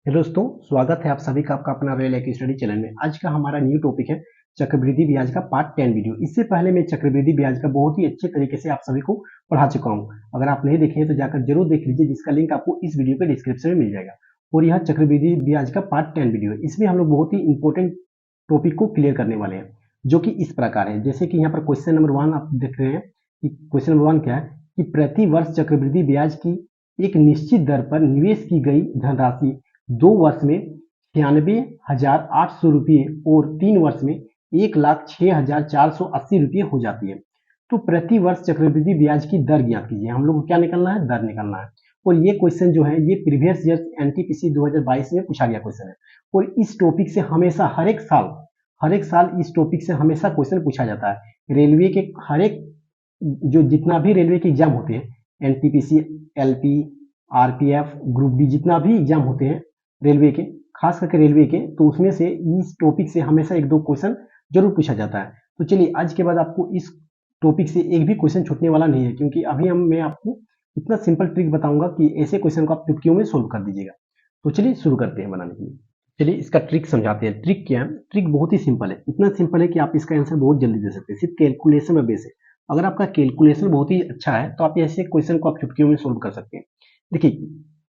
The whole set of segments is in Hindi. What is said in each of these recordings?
हेलो दोस्तों, स्वागत है आप सभी का आपका अपना रॉयल एक स्टडी चैनल में। आज का हमारा न्यू टॉपिक है चक्रवृद्धि ब्याज का पार्ट 10 वीडियो। इससे पहले मैं चक्रवृद्धि ब्याज का बहुत ही अच्छे तरीके से आप सभी को पढ़ा चुका हूं। अगर आप नहीं देखे हैं तो जाकर जरूर देख लीजिए, जिसका लिंक आपको इस वीडियो के डिस्क्रिप्शन में मिल जाएगा। और यह चक्रवृद्धि ब्याज का पार्ट 10 वीडियो है। इसमें हम लोग बहुत ही इंपॉर्टेंट टॉपिक को क्लियर करने वाले हैं, जो कि इस प्रकार है। जैसे कि यहाँ पर क्वेश्चन नंबर 1 आप देख रहे हैं कि क्वेश्चन नंबर 1 क्या है कि प्रति वर्ष चक्रवृद्धि ब्याज की एक निश्चित दर पर निवेश की गई धनराशि 2 वर्ष में 96,800 रुपये और 3 वर्ष में 1,06,480 रुपये हो जाती है। तो प्रति वर्ष चक्रवृद्धि ब्याज की दर ज्ञात कीजिए। हम लोग को क्या निकालना है? दर निकालना है। और ये क्वेश्चन जो है ये प्रीवियस ईयर एनटीपीसी 2022 में पूछा गया क्वेश्चन है। और इस टॉपिक से हमेशा हर एक साल इस टॉपिक से हमेशा क्वेश्चन पूछा जाता है। रेलवे के हर एक जो जितना भी रेलवे के एग्जाम होते हैं, NTPC, LP, RPF, group D, जितना भी एग्जाम होते हैं रेलवे के, खास करके रेलवे के, तो उसमें से इस टॉपिक से हमेशा एक दो क्वेश्चन जरूर पूछा जाता है। तो चलिए आज के बाद आपको इस टॉपिक से एक भी क्वेश्चन छूटने वाला नहीं है, क्योंकि अभी मैं आपको इतना सिंपल ट्रिक बताऊंगा कि ऐसे क्वेश्चन को आप चुटकियों में सोल्व कर दीजिएगा। तो चलिए शुरू करते हैं बनाने के लिए। चलिए इसका ट्रिक समझाते हैं। ट्रिक क्या है? ट्रिक बहुत ही सिंपल है। इतना सिंपल है कि आप इसका आंसर बहुत जल्दी दे सकते हैं, सिर्फ कैलकुलेशन में बेस है। अगर आपका कैलकुलेशन बहुत ही अच्छा है तो आप ऐसे क्वेश्चन को आप चुटकियों में सोल्व कर सकते हैं। देखिए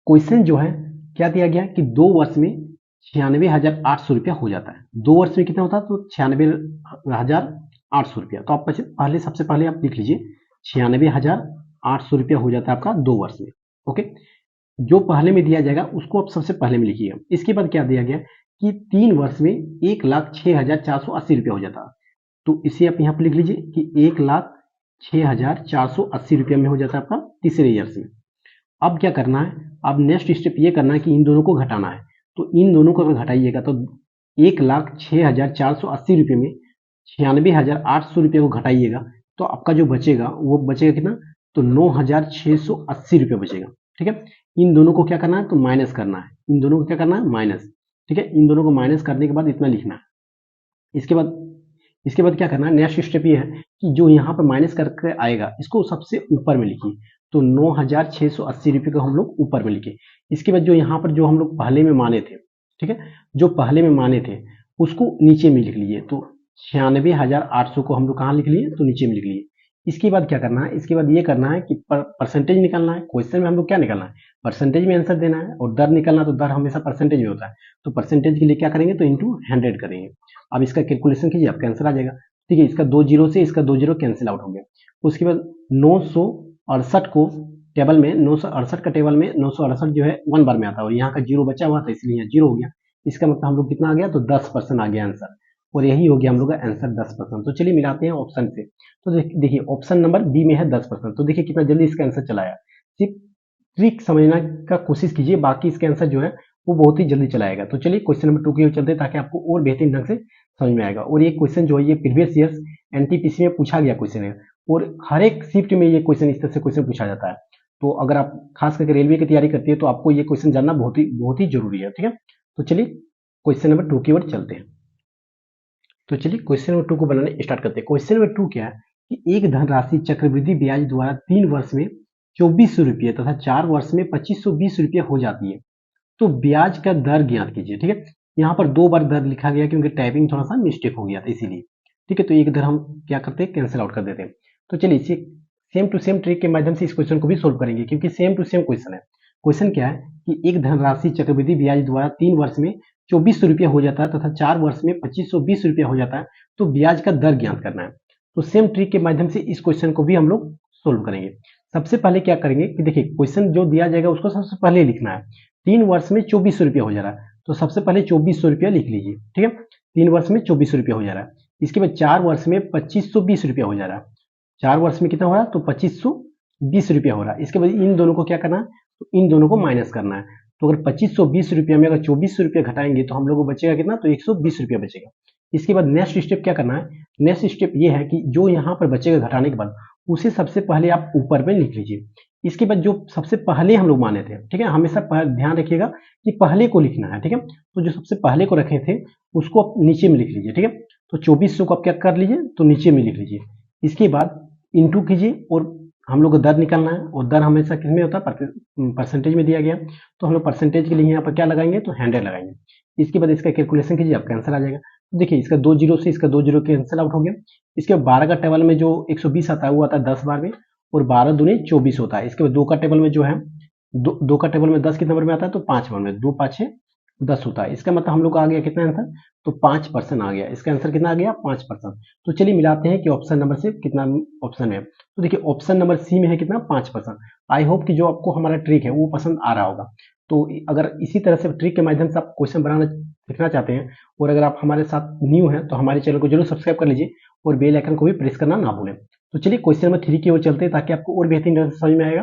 क्वेश्चन जो है क्या दिया गया कि 2 वर्ष में 96,800 रुपया हो जाता है। 2 वर्ष में कितना होता है? तो 96,800 रुपया। तो आप पहले सबसे पहले आप लिख लीजिए 96,800 रुपया हो जाता है आपका 2 वर्ष में। ओके, जो पहले में दिया जाएगा उसको आप सबसे पहले में लिखिएगा। इसके बाद क्या दिया गया कि 3 वर्ष में 1,06,480 रुपया हो जाता है। तो इसे आप यहाँ पर लिख लीजिए कि 1,06,480 रुपया में हो जाता है आपका तीसरे ईयर से। अब क्या करना है? अब नेक्स्ट स्टेप ये करना है कि इन दोनों को घटाना है। तो इन दोनों को अगर घटाइएगा तो 1,06,480 रुपये में 96,800 रुपये को घटाइएगा तो आपका जो बचेगा वो बचेगा कितना? तो 9,680 रुपये बचेगा। ठीक है, इन दोनों को क्या करना है? तो माइनस करना है। इन दोनों को क्या करना है? माइनस। ठीक है, इन दोनों को माइनस करने के बाद इतना लिखना है। इसके बाद क्या करना है? नेक्स्ट स्टेप ये है कि जो यहाँ पर माइनस करके आएगा इसको सबसे ऊपर में लिखिए। तो 9,680 रुपये को हम लोग ऊपर में लिखे। इसके बाद जो यहाँ पर जो हम लोग पहले में माने थे, ठीक है, जो पहले में माने थे उसको नीचे में लिख लीजिए। तो 96,800 को हम लोग कहाँ लिख लिए? तो नीचे में लिख लिए। इसके बाद क्या करना है? इसके बाद ये करना है कि परसेंटेज निकालना है। क्वेश्चन में हम लोग क्या निकालना है? परसेंटेज में आंसर देना है। और दर निकालना, तो दर हमेशा परसेंटेज में होता है। तो परसेंटेज के लिए क्या करेंगे? तो इंटू 100 करेंगे। अब इसका कैलकुलेशन कीजिए, आपका आंसर आ जाएगा। ठीक है, इसका 2 जीरो से इसका 2 जीरो कैंसिल आउट हो गया। उसके बाद 968 को टेबल में 968 का टेबल में 968 जो है 1 बार में आता है, और यहाँ का जीरो बचा हुआ था इसलिए यहाँ जीरो हो गया। इसका मतलब हम लोग कितना आ गया? तो 10% आ गया आंसर। और यही हो गया हम लोग का आंसर 10%। तो चलिए मिलाते हैं ऑप्शन से। तो देखिए ऑप्शन नंबर बी में है 10%। तो देखिए कितना जल्दी इसका आंसर चला आया। सिर्फ ट्रिक समझना का कोशिश कीजिए, बाकी इसका आंसर जो है वो बहुत ही जल्दी चला आएगा। तो चलिए क्वेश्चन नंबर 2 की ओर चलते हैं, ताकि आपको और बेहतरीन ढंग से समझ में आएगा। और ये क्वेश्चन जो है ये प्रीवियस ईयर्स एनटीपीसी में पूछा गया क्वेश्चन है, और हर एक शिफ्ट में ये क्वेश्चन इस तरह से क्वेश्चन पूछा जाता है। तो अगर आप खास करके रेलवे की तैयारी करती है तो आपको ये क्वेश्चन जानना बहुत ही जरूरी है। ठीक है, तो चलिए क्वेश्चन नंबर 2 की ओर चलते हैं। तो चलिए क्वेश्चन नंबर 2 को बनाने स्टार्ट करते हैं। क्वेश्चन नंबर 2 क्या है कि एक धनराशि चक्रवृद्धि ब्याज द्वारा 3 वर्ष में 2400 रुपये तथा 4 वर्ष में 2520 रुपये हो जाती है। तो ब्याज का दर ज्ञात कीजिए। ठीक है, यहाँ पर 2 बार दर लिखा गया क्योंकि टाइपिंग थोड़ा सा मिस्टेक हो गया था इसीलिए। ठीक है, तो एक दर हम क्या करते हैं? कैंसिल आउट कर देते हैं। तो चलिए इसे सेम टू सेम ट्रिक के माध्यम से इस क्वेश्चन को भी सोल्व करेंगे, क्योंकि सेम टू सेम क्वेश्चन है। क्वेश्चन क्या है कि एक धनराशि चक्रवृद्धि ब्याज द्वारा 3 वर्ष में 2400 रुपया हो जाता है तथा 4 वर्ष में 2520 रुपया हो जाता है। तो ब्याज का दर ज्ञात करना है। तो सेम ट्रिक के माध्यम से इस क्वेश्चन को भी हम लोग सोल्व करेंगे। सबसे पहले क्या करेंगे कि देखिए क्वेश्चन जो दिया जाएगा उसको सबसे पहले लिखना है। 3 वर्ष में 2400 रुपया हो जा रहा है, तो सबसे पहले 2400 रुपया लिख लीजिए। ठीक है, 3 वर्ष में 2400 रुपया हो जा रहा है। इसके बाद 4 वर्ष में 2520 रुपया हो जा रहा है। 4 वर्ष में कितना हो रहा है? तो 2520 रुपया हो रहा है। इसके बाद इन दोनों को क्या करना है? तो इन दोनों को माइनस करना है। तो अगर 2520 रुपया में अगर 2400 रुपया घटाएंगे तो हम लोग को बचेगा कितना? तो 120 रुपया बचेगा। इसके बाद नेक्स्ट स्टेप क्या करना है? नेक्स्ट स्टेप ये है कि जो यहाँ पर बचेगा घटाने के बाद उसे सबसे पहले आप ऊपर में लिख लीजिए। इसके बाद जो सबसे पहले हम लोग माने थे, ठीक है, हमेशा ध्यान रखिएगा कि पहले को लिखना है। ठीक है, तो जो सबसे पहले को रखे थे उसको आप नीचे में लिख लीजिए। ठीक है, तो 2400 को आप क्या कर लीजिए? तो नीचे में लिख लीजिए। इसके बाद इंटू कीजिए और हम लोग को दर निकालना है और दर हमेशा किसमें होता है, परसेंटेज में दिया गया। तो हम लोग परसेंटेज के लिए यहाँ पर क्या लगाएंगे, तो 100 लगाएंगे। इसके बाद इसका कैलकुलेशन कीजिए, आपका आंसर आ जाएगा। तो देखिए इसका 2 जीरो से इसका 2 जीरो कैंसिल आउट हो गया। इसके बाद 12 का टेबल में जो 120 आता है वो आता है 10 बार में, और 12 दूनी 24 होता है। इसके बाद 2 का टेबल में जो है, दो का टेबल में 10 कितने नंबर में आता है, तो 5 नंबर में, 2 5 10 होता है। इसका मतलब हम लोग का आ गया कितना आंसर, तो 5% आ गया। इसका आंसर कितना आ गया, 5%। तो चलिए मिलाते हैं कि ऑप्शन नंबर से कितना ऑप्शन है। तो देखिए ऑप्शन नंबर सी में है कितना, 5%। आई होप कि जो आपको हमारा ट्रिक है वो पसंद आ रहा होगा। तो अगर इसी तरह से ट्रिक के माध्यम से आप क्वेश्चन बनाना सीखना चाहते हैं, और अगर आप हमारे साथ न्यू हैं तो हमारे चैनल को जरूर सब्सक्राइब कर लीजिए और बेल आइकन को भी प्रेस करना ना भूलें। तो चलिए क्वेश्चन नंबर 3 की ओर चलते हैं ताकि आपको और बेहतरीन ढंग से समझ में आएगा।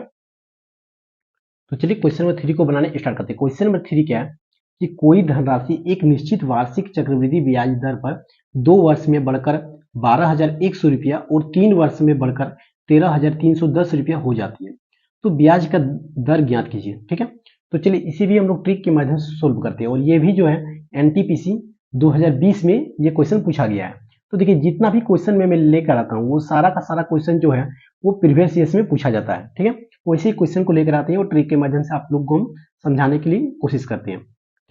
तो चलिए क्वेश्चन नंबर 3 को बनाने स्टार्ट करते हैं। क्वेश्चन नंबर 3 क्या है कि कोई धनराशि एक निश्चित वार्षिक चक्रवृद्धि ब्याज दर पर 2 वर्ष में बढ़कर 12,100 रुपया और 3 वर्ष में बढ़कर 13,310 रुपया हो जाती है। तो ब्याज का दर ज्ञात कीजिए। ठीक है, तो चलिए इसी भी हम लोग ट्रिक के माध्यम से सोल्व करते हैं, और ये भी जो है एनटीपीसी 2020 में ये क्वेश्चन पूछा गया है। तो देखिए जितना भी क्वेश्चन मैं लेकर आता हूँ वो सारा का सारा क्वेश्चन जो है वो प्रीवियस ईयर्स में पूछा जाता है। ठीक है, वैसे क्वेश्चन को लेकर आते हैं और ट्रिक के माध्यम से आप लोग को हम समझाने के लिए कोशिश करते हैं।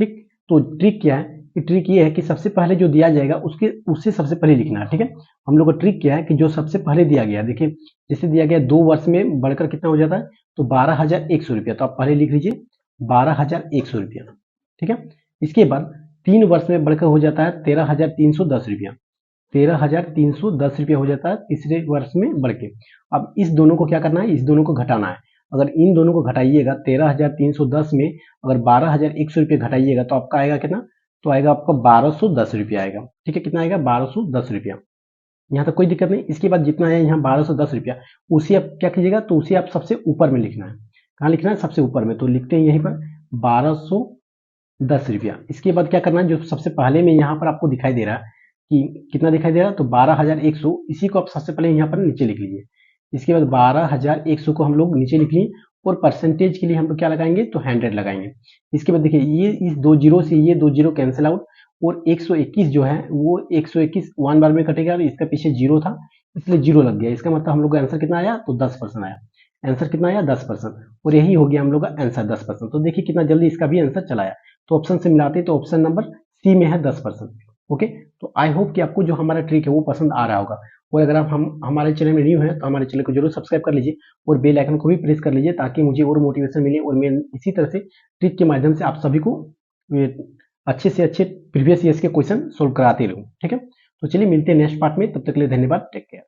ठीक, तो ट्रिक क्या है कि ट्रिक ये है कि सबसे पहले जो दिया जाएगा उससे सबसे पहले लिखना है। ठीक है, हम लोग का ट्रिक क्या है कि जो सबसे पहले दिया गया, देखिए जैसे दिया गया 2 वर्ष में बढ़कर कितना हो जाता है, तो 12,100 रुपया। तो आप पहले लिख लीजिए 12,100 रुपया। ठीक है, इसके बाद 3 वर्ष में बढ़कर हो जाता है 13,310 रुपया। 13,310 रुपया हो जाता है तीसरे वर्ष में बढ़ के। अब इस दोनों को क्या करना है, इस दोनों को घटाना है। अगर इन दोनों को घटाइएगा 13,310 में अगर 12,100 रुपये घटाइएगा तो आपका आएगा कितना, तो आएगा आपका 1,210 रुपया आएगा। ठीक है, कितना आएगा, 1,210 रुपया। यहाँ तक कोई दिक्कत नहीं। इसके बाद जितना है यहाँ 1,210 रुपया, उसी आप क्या कीजिएगा, तो उसी आप सबसे ऊपर में लिखना है। कहाँ लिखना है, सबसे ऊपर में। तो लिखते हैं यहीं पर 1,210 रुपया। इसके बाद क्या करना है, जो सबसे पहले में यहाँ पर आपको दिखाई दे रहा है कि कितना दिखाई दे रहा है, तो 12,100, इसी को आप सबसे पहले यहाँ पर नीचे लिख लीजिए। इसके बाद 12,100 को हम लोग नीचे लिख लिए, और परसेंटेज के लिए हम लोग क्या लगाएंगे, तो 100 लगाएंगे। इसके बाद देखिए ये इस 2 जीरो से ये 2 जीरो कैंसिल आउट, और 121 जो है वो 121 1 बार में कटेगा, और इसका पीछे जीरो था इसलिए जीरो लग गया। इसका मतलब हम लोग का आंसर कितना आया, तो 10% आया। आंसर कितना आया, 10%, और यही हो गया हम लोग का आंसर 10%। तो देखिए कितना जल्दी इसका भी आंसर चला आया। तो ऑप्शन से मिलाते हैं तो ऑप्शन नंबर सी में है 10%। ओके, तो आई होप कि आपको जो हमारा ट्रिक है वो पसंद आ रहा होगा। और अगर आप हमारे चैनल में न्यू हैं तो हमारे चैनल को जरूर सब्सक्राइब कर लीजिए और बेल आइकन को भी प्रेस कर लीजिए ताकि मुझे और मोटिवेशन मिले, और मैं इसी तरह से ट्रिक के माध्यम से आप सभी को अच्छे से अच्छे प्रीवियस ईयर्स के क्वेश्चन सोल्व कराते रहूँ। ठीक है, तो चलिए मिलते हैं नेक्स्ट पार्ट में, तब तक के लिए धन्यवाद, टेक केयर।